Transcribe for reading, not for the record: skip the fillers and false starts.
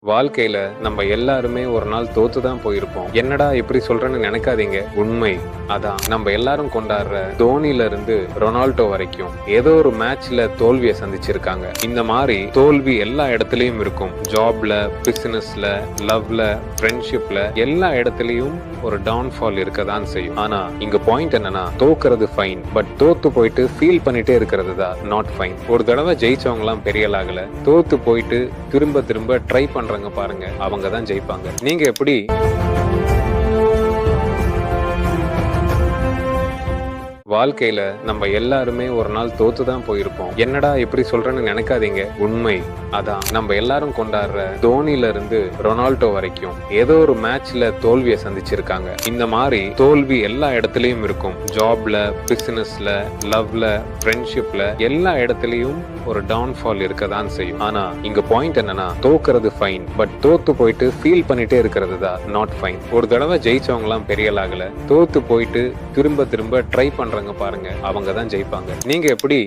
வாழ்க்கையில நம்ம எல்லாருமே ஒரு நாள் தோத்து தான் போயிருப்போம். என்னடா இப்படி சொல்றேன்னு நினைக்காதீங்க. உண்மை அதான். நம்ம எல்லாரும் கொண்டாடுற தோனில இருந்து ரொனால்டோ வரைக்கும் ஏதோ ஒரு மேட்ச்ல தோல்வியை சந்திச்சிருக்காங்க. இந்த மாதிரி தோல்வி எல்லா இடத்துலயும் இருக்கும். ஜாப்ல, பிசினஸ்ல, லவ்ல, ஃப்ரெண்ட்ஷிப்ல எல்லா இடத்துலயும் ஒரு டவுன்ஃபால் இருக்கதான் செய்யும். ஆனா இங்க பாயிண்ட் என்னன்னா, தோக்குறது ஃபைன், பட் தோத்து போயிட்டு ஃபீல் பண்ணிட்டே இருக்கிறது தான் நாட் ஃபைன். ஒரு தடவை ஜெயிச்சவங்க எல்லாம் பெரிய ஆகல, தோத்து போயிட்டு திரும்ப திரும்ப ட்ரை பண்றாங்க பாருங்க, அவங்க தான் ஜெயிப்பாங்க. நீங்க எப்படி வாழ்க்கையில நம்ம எல்லாருமே ஒரு நாள் தோத்து தான் போயிருப்போம். என்னடா இப்படி சொல்றேன்னு நினைக்காதீங்க. உண்மை அதான். நம்ம எல்லாரும் கொண்டாடுற தோனில இருந்து ரொனால்டோ வரைக்கும் ஏதோ ஒரு மேட்ச்ல தோல்வியை சந்திச்சிருக்காங்க. இந்த மாதிரி தோல்வி எல்லா இடத்துலயும் இருக்கும். ஜாப்ல, பிசினஸ்ல, லவ்ல, ஃப்ரெண்ட்ஷிப்ல எல்லா இடத்துலயும் ஒரு டவுன்ஃபால் இருக்கதான் செய்யும். ஆனா இங்க பாயிண்ட் என்னன்னா, தோக்குறது ஃபைன், பட் தோத்து போயிட்டு ஃபீல் பண்ணிட்டே இருக்கிறது தான் நாட் ஃபைன். ஒரு தடவை ஜெயிச்சவங்க எல்லாம் பெரிய ஆகல, தோத்து போயிட்டு திரும்ப திரும்ப ட்ரை பண்றாங்க பாருங்க, அவங்க தான் ஜெயிப்பாங்க. நீங்க எப்படி